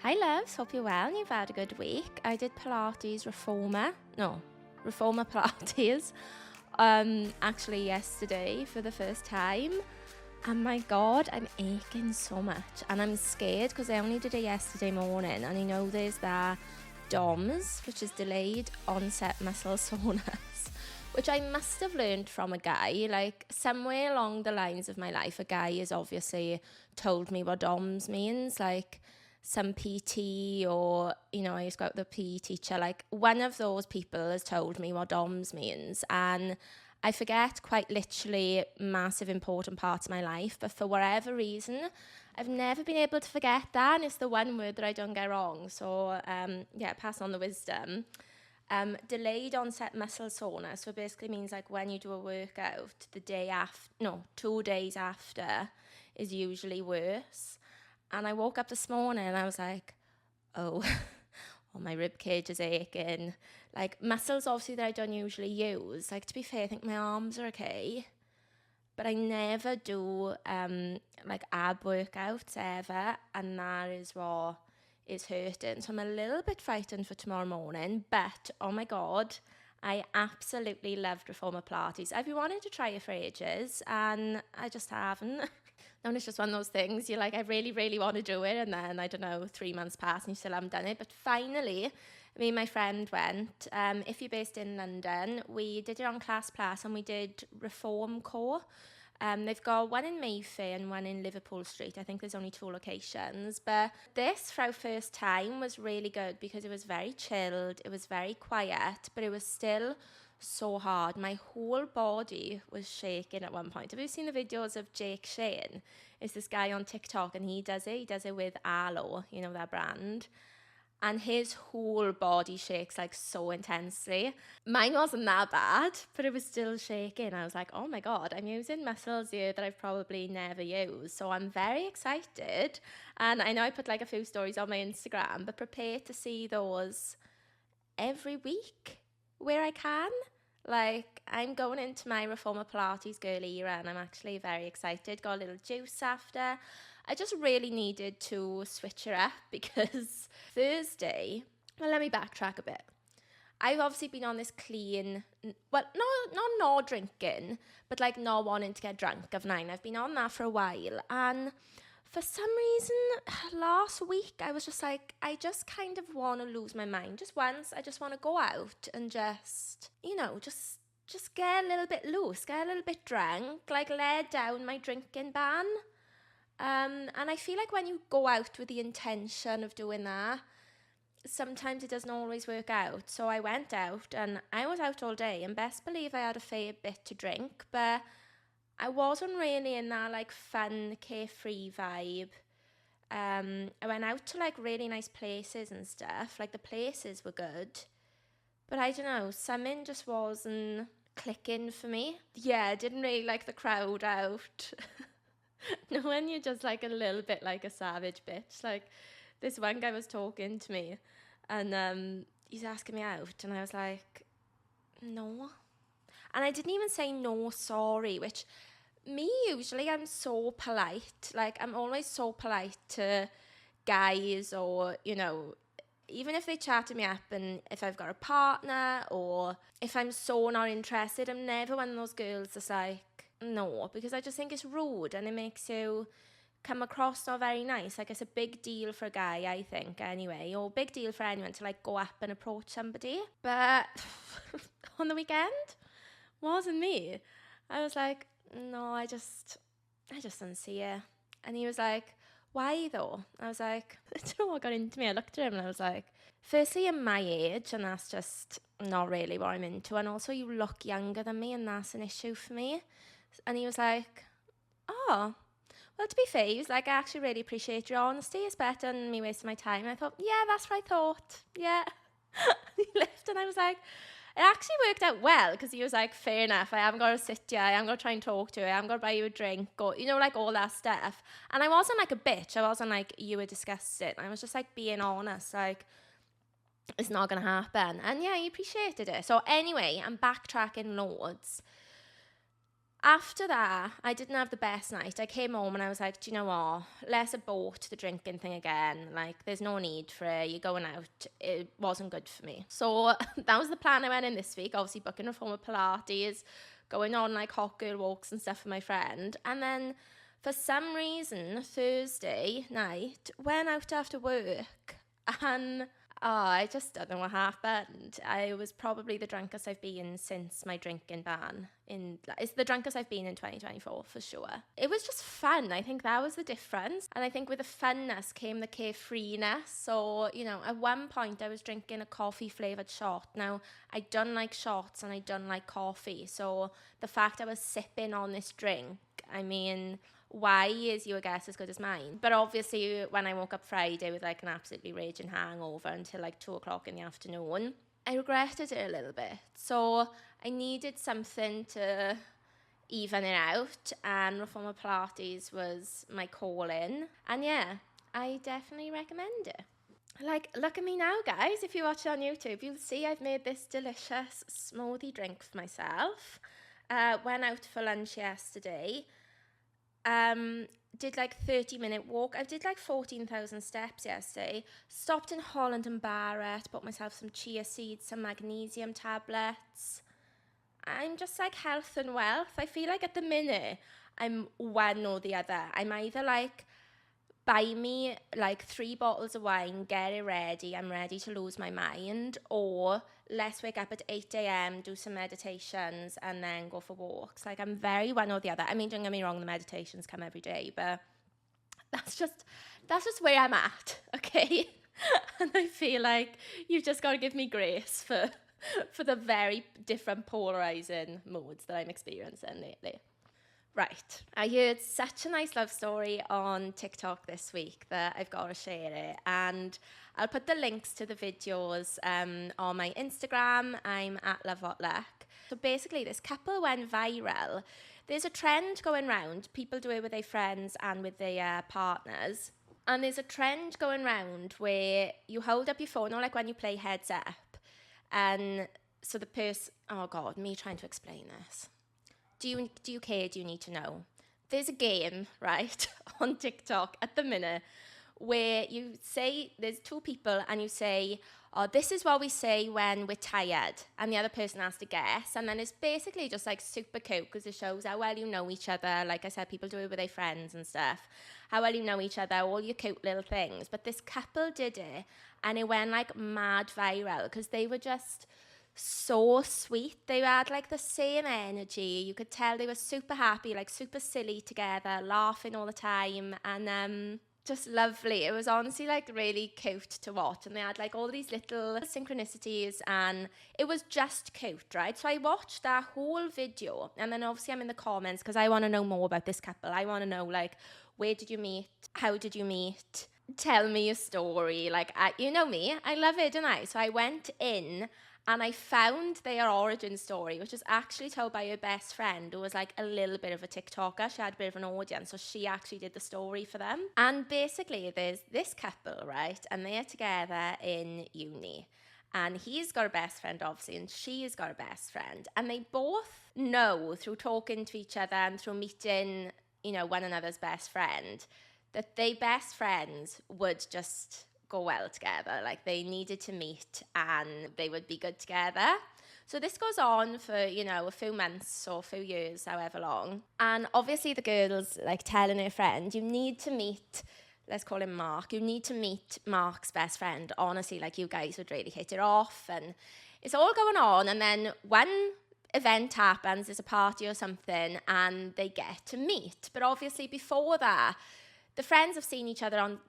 Hi loves, hope you're well and you've had a good week. I did Pilates Reformer Pilates actually yesterday for the first time. And my God, I'm aching so much and I'm scared because I only did it yesterday morning, and I know there's that DOMS, which is delayed onset muscle soreness, which I must have learned from a guy. Like somewhere along the lines of my life, a guy has obviously told me what DOMS means, like some PT, or I used to go out with a PE teacher, like one of those people has told me what DOMS means, and I forget quite literally massive important parts of my life, but for whatever reason I've never been able to forget that, and it's the one word that I don't get wrong. So pass on the wisdom. Delayed onset muscle soreness, so basically means like when you do a workout, the day after, 2 days after is usually worse. And I woke up this morning and I was like, oh, my rib cage is aching. Like muscles obviously that I don't usually use. Like, to be fair, I think my arms are okay, but I never do like ab workouts ever, and that is what is hurting. So I'm a little bit frightened for tomorrow morning, but oh my God, I absolutely loved Reformer Pilates. I've been wanting to try it for ages and I just haven't. And it's just one of those things, you're like, I really, really want to do it, and then, I don't know, 3 months pass and you still haven't done it. But finally, me and my friend went. If you're based in London, we did it on Class Plus and we did Reform Core. They've got one in Mayfair and one in Liverpool Street. I think there's only 2 locations. But this, for our first time, was really good because it was very chilled, it was very quiet, but it was still so hard. My whole body was shaking at one point. Have you seen the videos of Jake Shane? It's this guy on TikTok and he does it with Aloe, that brand, and his whole body shakes like so intensely. Mine wasn't that bad, but it was still shaking. I was like, oh my God, I'm using muscles here that I've probably never used. So I'm very excited, and I know I put like a few stories on my Instagram, but prepare to see those every week where I can. Like, I'm going into my Reformer Pilates girl era and I'm actually very excited. Got a little juice after. I just really needed to switch it up because Thursday, well, let me backtrack a bit. I've obviously been on this clean, well, not drinking, but like not wanting to get drunk of 9. I've been on that for a while, and for some reason, last week, I was just like, I just kind of want to lose my mind. Just once, I just want to go out and just get a little bit loose, get a little bit drunk, like lay down my drinking ban. And I feel like when you go out with the intention of doing that, sometimes it doesn't always work out. So I went out and I was out all day, and best believe I had a fair bit to drink, but I wasn't really in that like fun, carefree vibe. I went out to like really nice places and stuff. Like the places were good, but I don't know, something just wasn't clicking for me. Yeah, I didn't really like the crowd out. No, when you're just like a little bit like a savage bitch. Like this one guy was talking to me and he's asking me out and I was like, no. And I didn't even say no, sorry, which me, usually I'm so polite. Like I'm always so polite to guys, or even if they chatted me up, and if I've got a partner or if I'm so not interested, I'm never one of those girls that's like no, because I just think it's rude and it makes you come across not very nice. Like it's a big deal for a guy, I think, anyway, or big deal for anyone to like go up and approach somebody. But on the weekend, wasn't me. I was like, no, I just didn't see it. And he was like, why though? I was like, I don't know what got into me. I looked at him and I was like, firstly, you're my age and that's just not really what I'm into, and also you look younger than me and that's an issue for me. And he was like, oh, well, to be fair, he was like, I actually really appreciate your honesty. It's better than me wasting my time. And I thought, yeah, that's what I thought. Yeah. He left and I was like, it actually worked out well, because he was like, fair enough, I haven't got to sit here, I haven't got to try and talk to you, I haven't got to buy you a drink, or, like all that stuff. And I wasn't like a bitch. I wasn't like, you were disgusting. I was just like being honest, like, it's not going to happen. And yeah, he appreciated it. So anyway, I'm backtracking loads. after that, I didn't have the best night. I came home and I was like, do you know what? Let's abort the drinking thing again. Like, there's no need for it. You're going out. It wasn't good for me. So that was the plan I went in this week. Obviously, booking a form of Pilates, going on like hot girl walks and stuff with my friend. And then for some reason, Thursday night, went out after work and I just don't know what happened. I was probably the drunkest I've been since my drinking ban. It's the drunkest I've been in 2024 for sure. It was just fun. I think that was the difference. And I think with the funness came the carefreeness. So, you know, at one point I was drinking a coffee flavoured shot. Now, I don't like shots and I don't like coffee. So the fact I was sipping on this drink, I mean, why is your guess as good as mine? But obviously when I woke up Friday with like an absolutely raging hangover until like 2:00 in the afternoon, I regretted it a little bit. So I needed something to even it out, and Reformer Pilates was my call-in. And yeah, I definitely recommend it. Like, look at me now, guys. If you watch it on YouTube, you'll see I've made this delicious smoothie drink for myself. Went out for lunch yesterday. Did like 30-minute walk. I did like 14,000 steps yesterday. Stopped in Holland and Barrett, bought myself some chia seeds, some magnesium tablets. I'm just like health and wealth. I feel like at the minute I'm one or the other. I'm either like, buy me like 3 bottles of wine, get it ready, I'm ready to lose my mind, or let's wake up at 8 a.m, do some meditations and then go for walks. Like, I'm very one or the other. I mean, don't get me wrong, the meditations come every day, but that's just where I'm at, okay? And I feel like you've just got to give me grace for the very different polarizing moods that I'm experiencing lately. Right, I heard such a nice love story on TikTok this week that I've got to share it, and I'll put the links to the videos on my Instagram. I'm at Love What Luck. So basically, this couple went viral. There's a trend going round. People do it with their friends and with their partners. And there's a trend going round where you hold up your phone, or like when you play Heads Up. And so the person, oh God, me trying to explain this. Do you care? Do you need to know? There's a game, right, on TikTok at the minute where you say, there's 2 people and you say, oh, this is what we say when we're tired. And the other person has to guess. And then it's basically just like super cute because it shows how well you know each other. Like I said, people do it with their friends and stuff. How well you know each other, all your cute little things. But this couple did it and it went like mad viral because they were just so sweet. They had like the same energy. You could tell they were super happy, like super silly together, laughing all the time, and just lovely. It was honestly like really cute to watch, and they had like all these little synchronicities, and it was just cute, right? So I watched that whole video, and then obviously I'm in the comments because I want to know more about this couple. I want to know, like, where did you meet? How did you meet? Tell me your story. Like, you know me, I love it, don't I? So I went in and I found their origin story, which is actually told by her best friend, who was like a little bit of a TikToker. She had a bit of an audience, so she actually did the story for them. And basically, there's this couple, right? And they're together in uni. And he's got a best friend, obviously, and she's got a best friend. And they both know through talking to each other and through meeting, you know, one another's best friend, that they best friends would just go well together. Like, they needed to meet and they would be good together. So this goes on for, you know, a few months or a few years, however long. And obviously the girl's like telling her friend, you need to meet, let's call him Mark, you need to meet Mark's best friend. Honestly, like, you guys would really hit it off. And it's all going on. And then one event happens, there's a party or something, and they get to meet. But obviously before that, the friends have seen each other on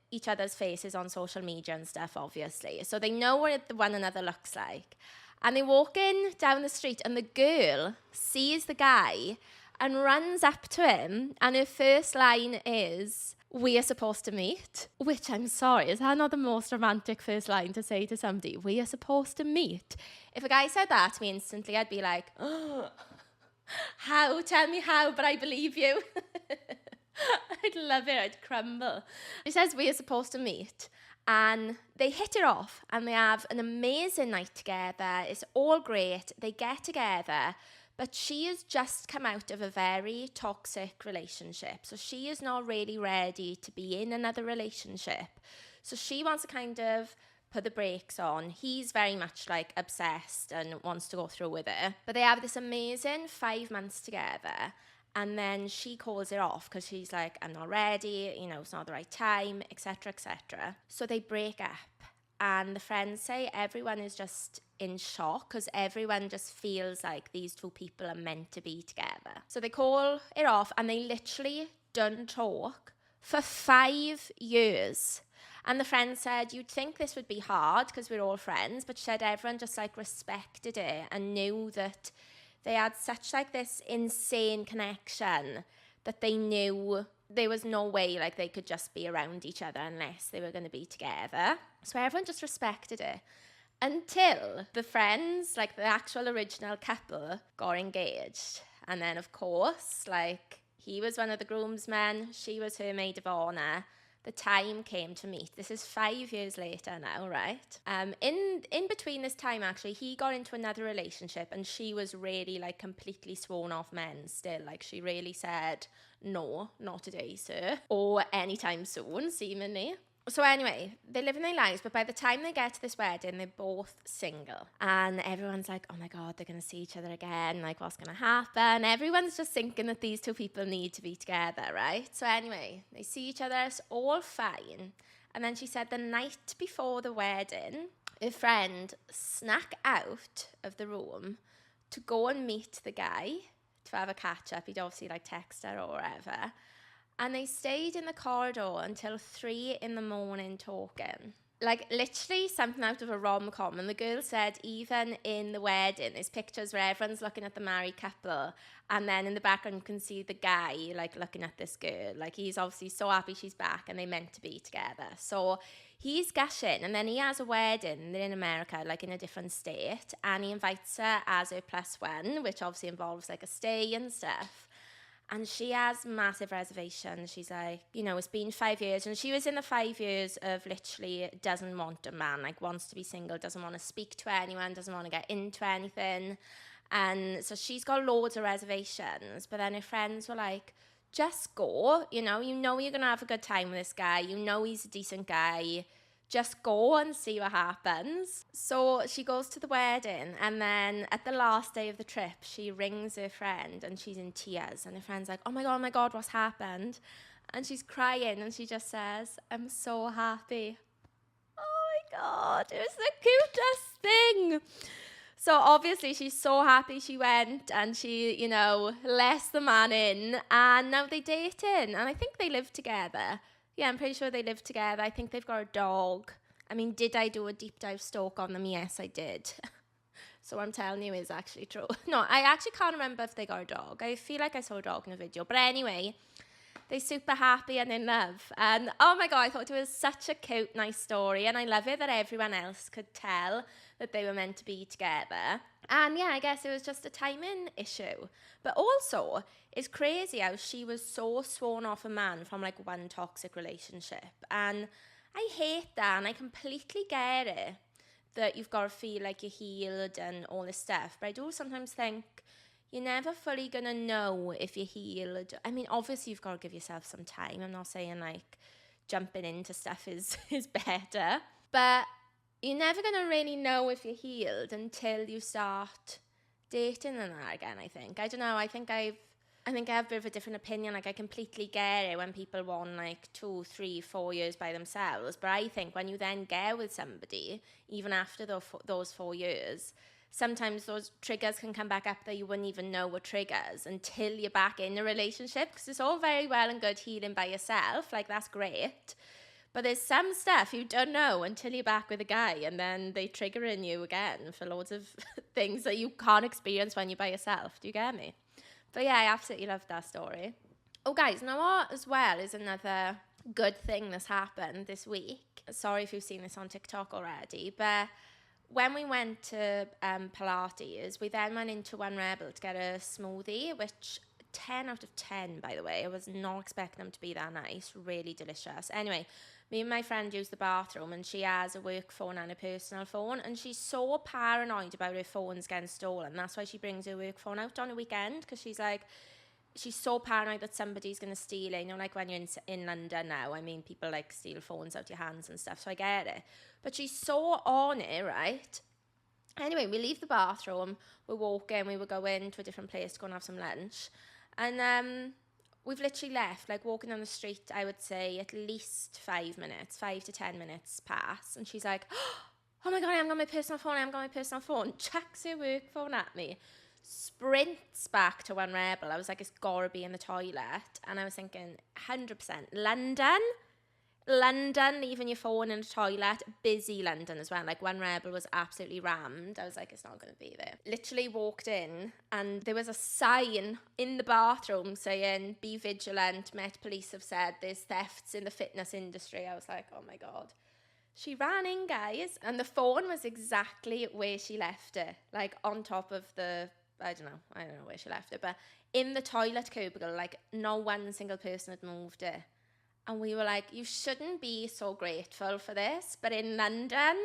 each other's faces on social media and stuff, obviously. So they know what one another looks like. And they're walking down the street and the girl sees the guy and runs up to him. And her first line is, we are supposed to meet. Which, I'm sorry, is that not the most romantic first line to say to somebody? We are supposed to meet. If a guy said that to me instantly, I'd be like, oh, how? Tell me how, but I believe you. I'd love it. I'd crumble. She says we are supposed to meet, and they hit it off and they have an amazing night together. It's all great. They get together, But she has just come out of a very toxic relationship. So she is not really ready to be in another relationship. So she wants to kind of put the brakes on. He's very much like obsessed and wants to go through with it. But they have this amazing 5 months together. And then she calls it off because she's like, I'm not ready, you know, it's not the right time, etc., etc. So they break up. And the friends say everyone is just in shock because everyone just feels like these two people are meant to be together. So they call it off and they literally don't talk for 5 years. And the friend said, you'd think this would be hard because we're all friends, but she said everyone just like respected it and knew that they had such like this insane connection that they knew there was no way like they could just be around each other unless they were going to be together. So everyone just respected it until the friends, like the actual original couple, got engaged. And then of course, like he was one of the groomsmen, she was her maid of honour. The time came to meet. This is 5 years later now, right? In between this time, actually, he got into another relationship and she was really like completely sworn off men still. Like she really said, no, not today, sir. Or anytime soon, seemingly. So anyway, they're living their lives, but by the time they get to this wedding, they're both single. And everyone's like, oh my God, they're going to see each other again. Like, what's going to happen? Everyone's just thinking that these two people need to be together, right? So anyway, they see each other, it's all fine. And then she said the night before the wedding, her friend snuck out of the room to go and meet the guy to have a catch up. He'd obviously like text her or whatever. And they stayed in the corridor until 3 a.m. talking. Like literally something out of a rom-com. And the girl said even in the wedding, there's pictures where everyone's looking at the married couple. And then in the background you can see the guy like looking at this girl. Like he's obviously so happy she's back and they meant to be together. So he's gushing. And then he has a wedding. They're in America, like in a different state. And he invites her as her +1, which obviously involves like a stay and stuff. And she has massive reservations. She's like, you know, it's been 5 years. And she was in the 5 years of literally doesn't want a man, like wants to be single, doesn't want to speak to anyone, doesn't want to get into anything. And so she's got loads of reservations. But then her friends were like, just go. You know you're going to have a good time with this guy. You know he's a decent guy. Just go and see what happens. So she goes to the wedding, and then at the last day of the trip, she rings her friend and she's in tears. And her friend's like, oh my God, what's happened? And she's crying and she just says, I'm so happy. Oh my God, it was the cutest thing. So obviously she's so happy she went and she, you know, let the man in, and now they're dating. And I think they live together. Yeah, I'm pretty sure they live together. I think they've got a dog. I mean, did I do a deep dive stalk on them? Yes, I did. So what I'm telling you is actually true. No, I actually can't remember if they got a dog. I feel like I saw a dog in a video. But anyway, they're super happy and in love. And oh my God, I thought it was such a cute, nice story. And I love it that everyone else could tell that they were meant to be together. And yeah, I guess it was just a timing issue. But also, it's crazy how she was so sworn off a man from like one toxic relationship. And I hate that, and I completely get it, that you've got to feel like you're healed and all this stuff. But I do sometimes think you're never fully going to know if you're healed. I mean, obviously you've got to give yourself some time. I'm not saying like jumping into stuff is better. But you're never going to really know if you're healed until you start dating and that again, I think. I don't know, I think I have a bit of a different opinion. Like, I completely get it when people want like 2, 3, 4 years by themselves. But I think when you then get with somebody, even after those 4 years, sometimes those triggers can come back up that you wouldn't even know were triggers until you're back in a relationship. Because it's all very well and good healing by yourself. Like, that's great. But there's some stuff you don't know until you're back with a guy, and then they trigger in you again for loads of things that you can't experience when you're by yourself. Do you get me? But yeah, I absolutely love that story. Oh, guys, now what as well is another good thing that's happened this week. Sorry if you've seen this on TikTok already, but when we went to Pilates, we then went into One Rebel to get a smoothie, which 10 out of 10, by the way. I was not expecting them to be that nice. Really delicious. Anyway, me and my friend use the bathroom, and she has a work phone and a personal phone, and she's so paranoid about her phones getting stolen. That's why she brings her work phone out on a weekend, because she's so paranoid that somebody's going to steal it. You know, like when you're in London now, I mean, people like steal phones out your hands and stuff, so I get it. But she's so on it, right? Anyway, we leave the bathroom, we're walking, we were going to a different place to go and have some lunch. And we've literally left, like walking down the street, I would say at least 5 to 10 minutes pass. And she's like, oh my God, I haven't got my personal phone. Chucks her work phone at me. Sprints back to One Rebel. I was like, it's gotta be in the toilet. And I was thinking, 100%. London, leaving your phone in the toilet. Busy London as well. Like, One Rebel was absolutely rammed. I was like, it's not going to be there. Literally walked in, and there was a sign in the bathroom saying, be vigilant. Met Police have said there's thefts in the fitness industry. I was like, oh my God. She ran in, guys, and the phone was exactly where she left it. Like, on top of the, I don't know where she left it, but in the toilet cubicle, like, no one single person had moved it. And we were like, you shouldn't be so grateful for this, but in London,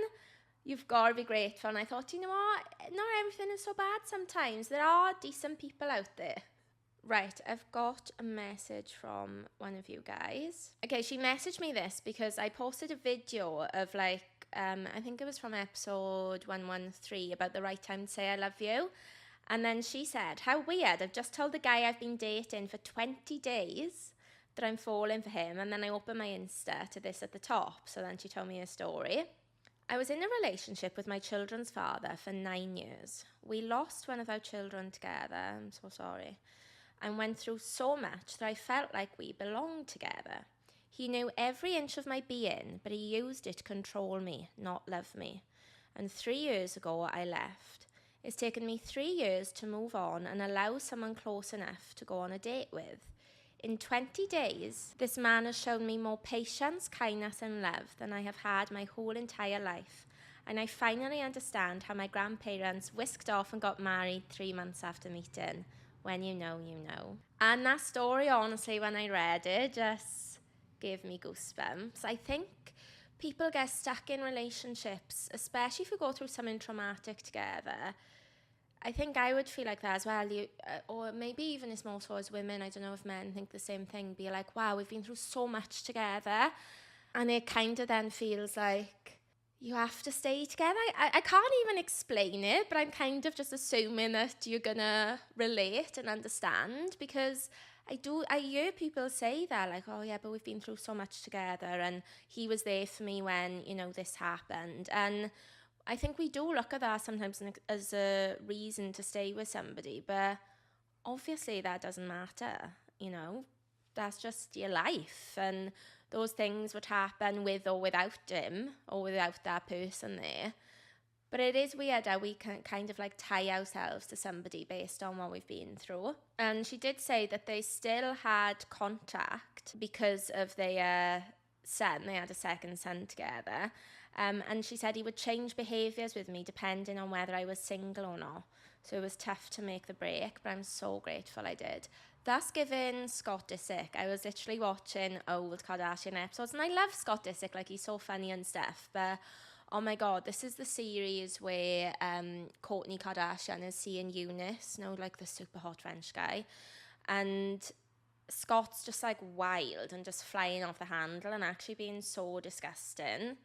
you've got to be grateful. And I thought, you know what? Not everything is so bad sometimes. There are decent people out there. Right, I've got a message from one of you guys. Okay, she messaged me this because I posted a video of like, I think it was from episode 113 about the right time to say I love you. And then she said, how weird, I've just told the guy I've been dating for 20 days that I'm falling for him, and then I opened my Insta to this at the top. So then she told me her story. I was in a relationship with my children's father for 9 years. We lost one of our children together. I'm so sorry. And went through so much that I felt like we belonged together. He knew every inch of my being, but he used it to control me, not love me. And 3 years ago, I left. It's taken me 3 years to move on and allow someone close enough to go on a date with. In 20 days, this man has shown me more patience, kindness and love than I have had my whole entire life. And I finally understand how my grandparents whisked off and got married 3 months after meeting. When you know, you know. And that story, honestly, when I read it, just gave me goosebumps. I think people get stuck in relationships, especially if you go through something traumatic together. I think I would feel like that as well. Or maybe even it's more so as women. I don't know if men think the same thing. Be like, wow, we've been through so much together. And it kind of then feels like you have to stay together. I can't even explain it, but I'm kind of just assuming that you're going to relate and understand, because I hear people say that, like, oh yeah, but we've been through so much together and he was there for me when, you know, this happened. And I think we do look at that sometimes as a reason to stay with somebody, but obviously that doesn't matter, you know. That's just your life, and those things would happen with or without him or without that person there. But it is weird how we can kind of like tie ourselves to somebody based on what we've been through. And she did say that they still had contact because of their son. They had a second son together. And she said he would change behaviours with me depending on whether I was single or not. So it was tough to make the break, but I'm so grateful I did. That's given Scott Disick. I was literally watching old Kardashian episodes, and I love Scott Disick, like he's so funny and stuff, but oh my God, this is the series where Kourtney Kardashian is seeing Eunice, you know, like the super hot French guy, and Scott's just like wild and just flying off the handle and actually being so disgusting.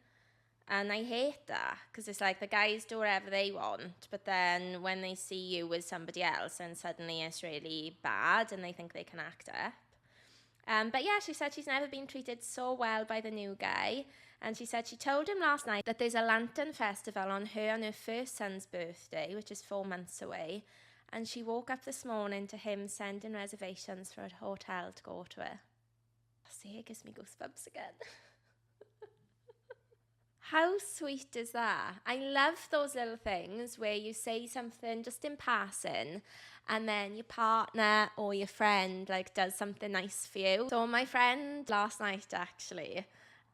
And I hate that, because it's like the guys do whatever they want, but then when they see you with somebody else, then suddenly it's really bad and they think they can act up. But yeah, she said she's never been treated so well by the new guy. And she said she told him last night that there's a lantern festival on her and her first son's birthday, which is 4 months away. And she woke up this morning to him sending reservations for a hotel to go to it. See, it gives me goosebumps again. How sweet is that? I love those little things where you say something just in passing and then your partner or your friend like does something nice for you. So my friend last night, actually,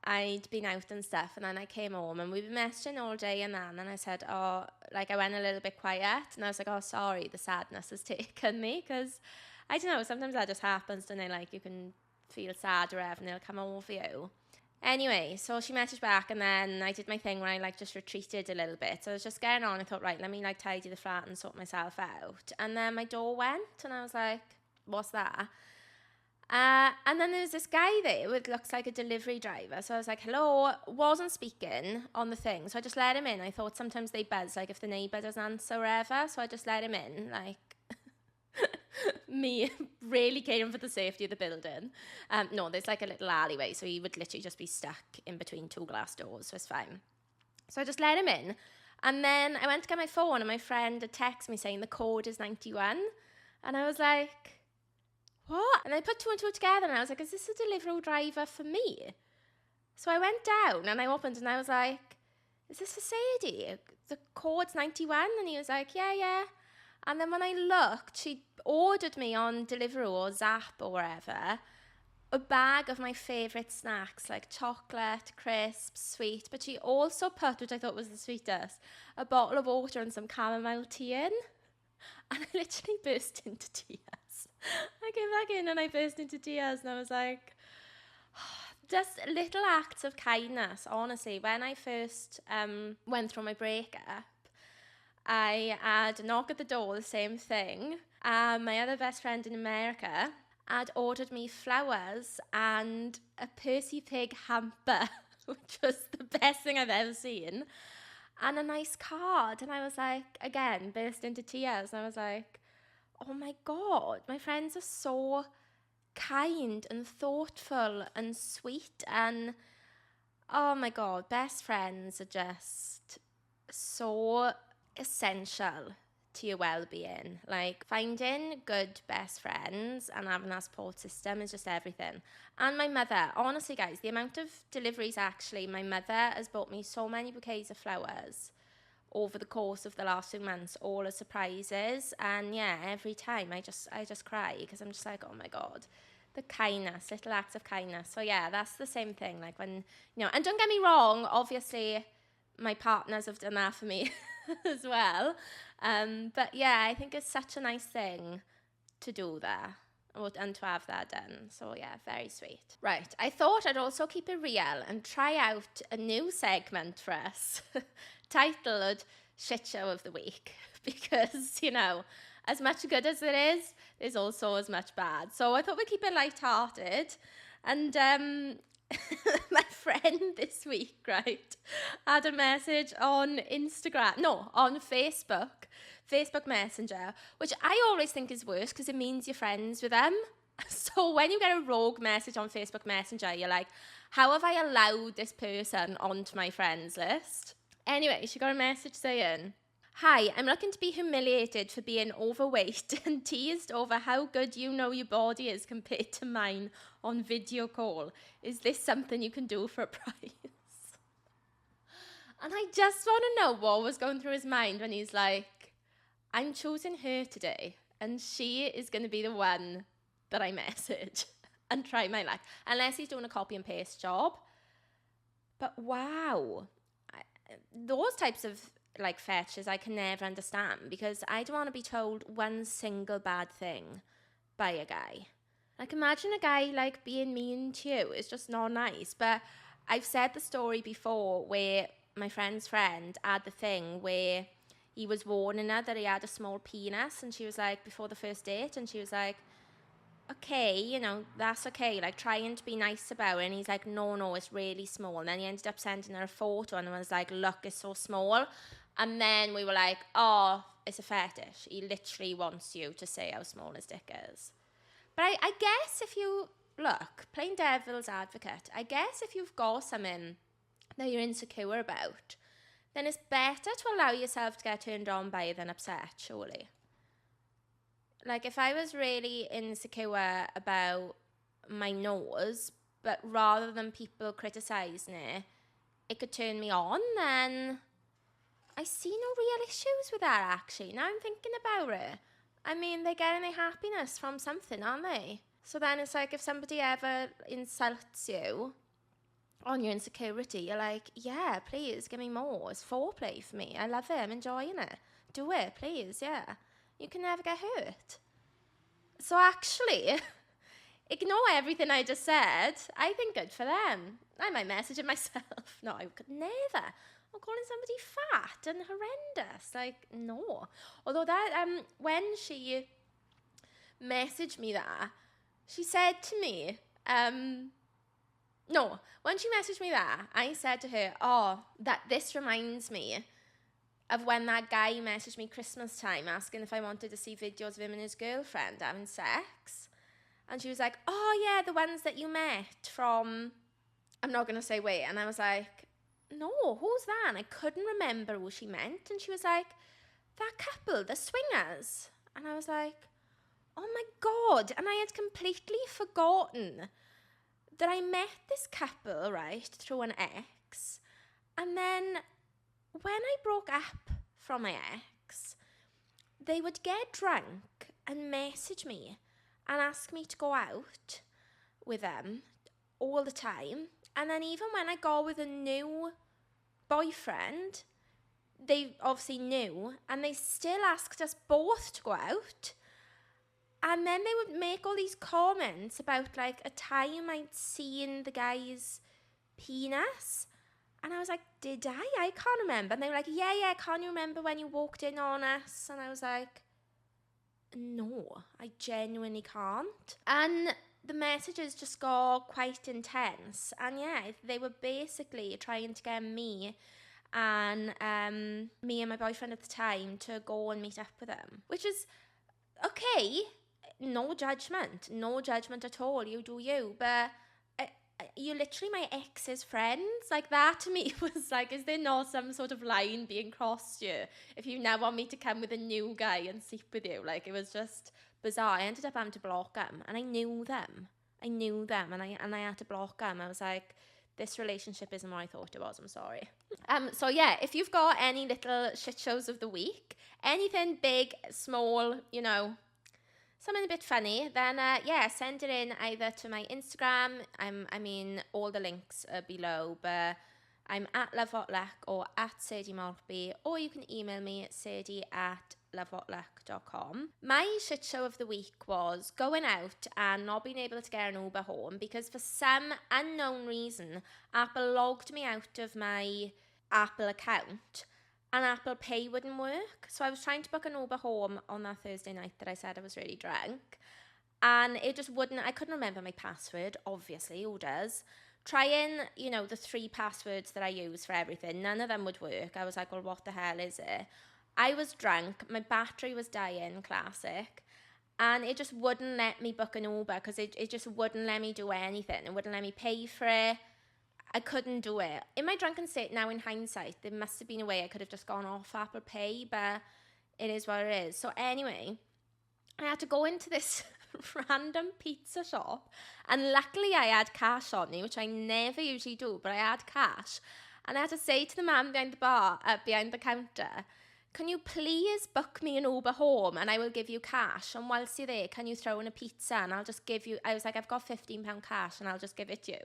I'd been out and stuff, and then I came home and we've been messaging all day, and I said, oh, like I went a little bit quiet, and I was like, oh, sorry, the sadness has taken me, because I don't know, sometimes that just happens, and like you can feel sad or whatever, and they'll come over you. Anyway, so she messaged back, and then I did my thing where I like just retreated a little bit. So I was just getting on. I thought, right, let me like tidy the flat and sort myself out. And then my door went, and I was like, what's that? And then there was this guy there who looks like a delivery driver. So I was like, hello, wasn't speaking on the thing. So I just let him in. I thought sometimes they buzz, like if the neighbour doesn't answer or whatever. So I just let him in, like me really caring for the safety of the building. No, there's like a little alleyway. So he would literally just be stuck in between two glass doors. So it's fine. So I just let him in. And then I went to get my phone, and my friend had texted me saying the code is 91. And I was like, what? And I put two and two together, and I was like, is this a delivery driver for me? So I went down and I opened, and I was like, is this for Sadie? The code's 91. And he was like, yeah. And then when I looked, she ordered me on Deliveroo or Zap or wherever a bag of my favourite snacks, like chocolate, crisps, sweet. But she also put, which I thought was the sweetest, a bottle of water and some chamomile tea in. And I literally burst into tears. I came back in and I burst into tears, and I was like, just little acts of kindness, honestly. When I first went through my breakup, I had a knock at the door, the same thing. My other best friend in America had ordered me flowers and a Percy Pig hamper, which was the best thing I've ever seen, and a nice card. And I was like, again, burst into tears. And I was like, oh my God, my friends are so kind and thoughtful and sweet. And oh my God, best friends are just so essential to your well-being. Like, finding good best friends and having that support system is just everything. And my mother, honestly guys, the amount of deliveries, actually, my mother has bought me so many bouquets of flowers over the course of the last 2 months, all as surprises. And yeah, every time I just cry, because I'm just like, oh my God, the kindness, little acts of kindness. So yeah, that's the same thing. Like, when, and don't get me wrong, obviously my partners have done that for me as well. But yeah, I think it's such a nice thing to do that, and to have that done. So yeah, very sweet. Right, I thought I'd also keep it real and try out a new segment for us titled Shit Show of the Week, because, as much good as it is, there's also as much bad. So I thought we'd keep it lighthearted. And my friend this week, right, had a message on on Facebook Messenger, which I always think is worse because it means you're friends with them. So when you get a rogue message on Facebook Messenger, you're like, how have I allowed this person onto my friends list? Anyway, she got a message saying, hi, I'm looking to be humiliated for being overweight and teased over how good you know your body is compared to mine on video call. Is this something you can do for a price? And I just want to know what was going through his mind when he's like, I'm choosing her today, and she is going to be the one that I message and try my luck. Unless he's doing a copy and paste job. But wow. Those types of fetishes I can never understand, because I don't want to be told one single bad thing by a guy. Like, imagine a guy being mean to you. It's just not nice. But I've said the story before where my friend's friend had the thing where he was warning her that he had a small penis, and she was like, before the first date, and she was like, okay, that's okay, trying to be nice about it. And he's like, no, it's really small. And then he ended up sending her a photo and was like, look, it's so small. And then we were like, oh, it's a fetish. He literally wants you to say how small his dick is. But I guess if you, look, playing devil's advocate, I guess if you've got something that you're insecure about, then it's better to allow yourself to get turned on by it than upset, surely. If I was really insecure about my nose, but rather than people criticising it, it could turn me on, then I see no real issues with that, actually. Now I'm thinking about it. I mean, they're getting their happiness from something, aren't they? So then it's like, if somebody ever insults you on your insecurity, you're like, yeah, please, give me more. It's foreplay for me. I love it. I'm enjoying it. Do it, please, yeah. You can never get hurt. So actually, ignore everything I just said. I think good for them. I might message it myself. No, I could never. I'm calling somebody fat and horrendous. Like, no. Although that, when she messaged me that, she said to me, no, when she messaged me that, I said to her, that this reminds me of when that guy messaged me Christmas time asking if I wanted to see videos of him and his girlfriend having sex. And she was like, oh yeah, the ones that you met from, I'm not going to say wait. And I was like, no, who's that? And I couldn't remember who she meant. And she was like, that couple, the swingers. And I was like, oh my God. And I had completely forgotten that I met this couple, right, through an ex. And then when I broke up from my ex, they would get drunk and message me and ask me to go out with them all the time. And then even when I go with a new boyfriend, they obviously knew, and they still asked us both to go out. And then they would make all these comments about, like, a time I'd seen the guy's penis. And I was like, did I? I can't remember. And they were like, yeah, can't you remember when you walked in on us? And I was like, no, I genuinely can't. And the messages just got quite intense. And yeah, they were basically trying to get me and my boyfriend at the time to go and meet up with them. Which is okay. No judgment at all. You do you. But you're literally my ex's friends. Like, that to me was like, is there not some sort of line being crossed here if you now want me to come with a new guy and sleep with you? Like, it was just bizarre. I ended up having to block them, and I knew them, and I had to block them. I was like, this relationship isn't what I thought it was. I'm sorry. So yeah, if you've got any little shit shows of the week, anything big, small, you know, something a bit funny, then send it in either to my Instagram. I mean, all the links are below, but I'm at lovewhatluck or at Sadie Maltby, or you can email me at sadie@lovewhatluck.com. My shit show of the week was going out and not being able to get an Uber home because for some unknown reason, Apple logged me out of my Apple account and Apple Pay wouldn't work. So I was trying to book an Uber home on that Thursday night that I said I was really drunk. And it just wouldn't, I couldn't remember my password, obviously, who does? Trying, you know, the 3 passwords that I use for everything, none of them would work. I was like, well, what the hell is it? I was drunk, my battery was dying, classic. And it just wouldn't let me book an Uber because it just wouldn't let me do anything. It wouldn't let me pay for it. I couldn't do it. In my drunken state, now in hindsight, there must have been a way I could have just gone off Apple Pay, but it is what it is. So anyway, I had to go into this random pizza shop, and luckily I had cash on me, which I never usually do, but I had cash. And I had to say to the man behind the counter, can you please book me an Uber home and I will give you cash? And whilst you're there, can you throw in a pizza and I'll just give you, I was like, I've got £15 cash and I'll just give it to you.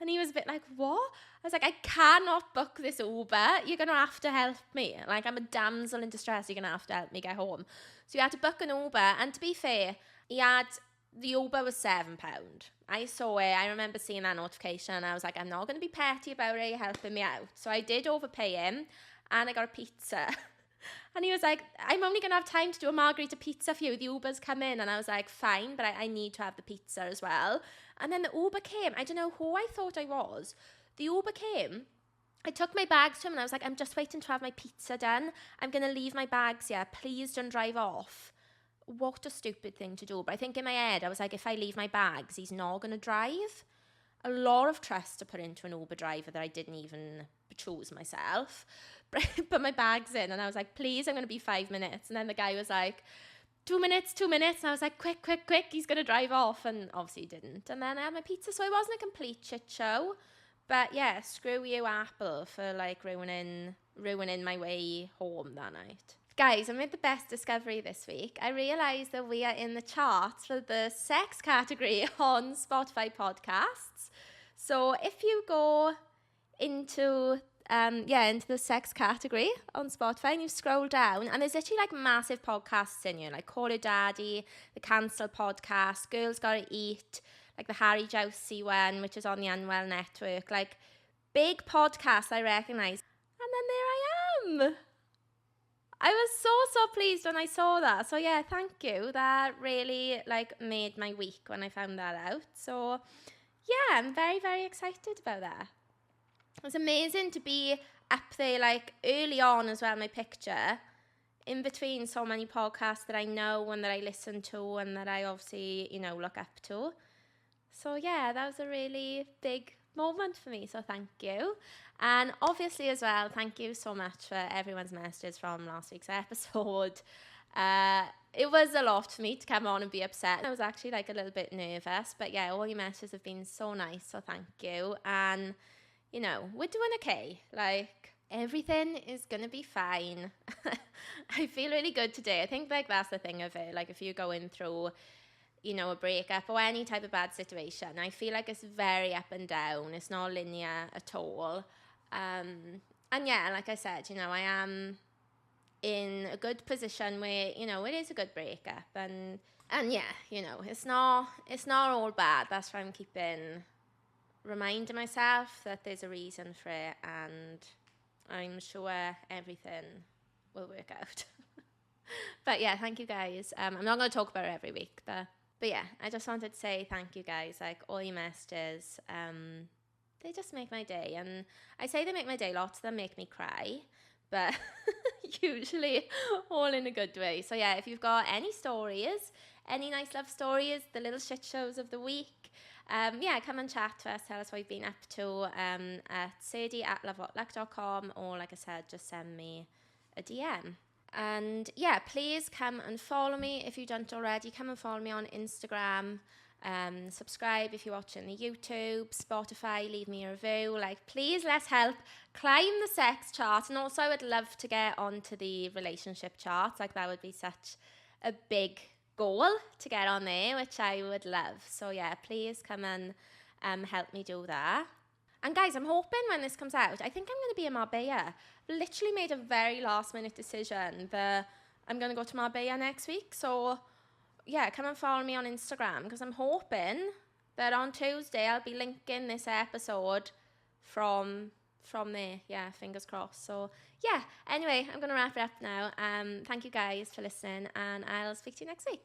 And he was a bit like, what? I was like, I cannot book this Uber. You're going to have to help me. Like, I'm a damsel in distress. You're going to have to help me get home. So you had to book an Uber. And to be fair, the Uber was £7. I saw it. I remember seeing that notification. And I was like, I'm not going to be petty about it. You're helping me out. So I did overpay him. And I got a pizza. And he was like, I'm only going to have time to do a margarita pizza for you. The Uber's come in. And I was like, fine, but I need to have the pizza as well. And then the Uber came. I don't know who I thought I was. The Uber came. I took my bags to him and I was like, I'm just waiting to have my pizza done. I'm going to leave my bags here. Please don't drive off. What a stupid thing to do. But I think in my head, I was like, if I leave my bags, he's not going to drive. A lot of trust to put into an Uber driver that I didn't even choose myself. But I put my bags in and I was like, please, I'm going to be 5 minutes. And then the guy was like, 2 minutes. And I was like, quick, he's going to drive off. And obviously he didn't. And then I had my pizza. So it wasn't a complete shit show. But yeah, screw you, Apple, for like ruining my way home that night. Guys, I made the best discovery this week. I realised that we are in the charts for the sex category on Spotify podcasts. So if you go into into the sex category on Spotify, and you scroll down, and there's literally like massive podcasts in here, like Call Her Daddy, the Cancel podcast, Girls Gotta Eat, like the Harry Jousey one, which is on the Unwell Network, like big podcasts I recognise. And then there I am. I was so pleased when I saw that. So yeah, thank you. That really like made my week when I found that out. So yeah, I'm very, very excited about that. It's amazing to be up there like early on as well, my picture, in between so many podcasts that I know and that I listen to and that I obviously, you know, look up to. So yeah, that was a really big moment for me, so thank you. And obviously as well, thank you so much for everyone's messages from last week's episode. It was a lot for me to come on and be upset. I was actually like a little bit nervous, but yeah, all your messages have been so nice, so thank you. And you know, we're doing okay, like everything is gonna be fine. I feel really good today. I think like that's the thing of it, like if you're going through, you know, a breakup or any type of bad situation, I feel like it's very up and down. It's not linear at all. And yeah, like I said, you know, I am in a good position where, you know, it is a good breakup, and yeah, you know, it's not all bad. That's why I'm keeping reminding myself that there's a reason for it, and I'm sure everything will work out. But yeah, thank you guys. I'm not going to talk about it every week, but yeah, I just wanted to say thank you guys, like all your messages. They just make my day, and I say they make my day, lots of them make me cry, but usually all in a good way. So yeah, if you've got any stories, any nice love stories, the little shit shows of the week, yeah, come and chat to us, tell us what you've been up to, at sadie@lovewhatluck.com, or like I said, just send me a DM. And yeah, please come and follow me if you don't already. Come and follow me on Instagram. Subscribe if you're watching the YouTube, Spotify, leave me a review. Like, please, let's help climb the sex chart. And also, I would love to get onto the relationship chart. Like, that would be such a big goal to get on there, which I would love. So yeah, please come and help me do that. And guys, I'm hoping when this comes out, I think I'm going to be in Marbella. Literally made a very last minute decision that I'm going to go to Marbella next week. So yeah, come and follow me on Instagram, because I'm hoping that on Tuesday I'll be linking this episode from there. Yeah, fingers crossed. So yeah, anyway, I'm going to wrap it up now. Thank you guys for listening, and I'll speak to you next week.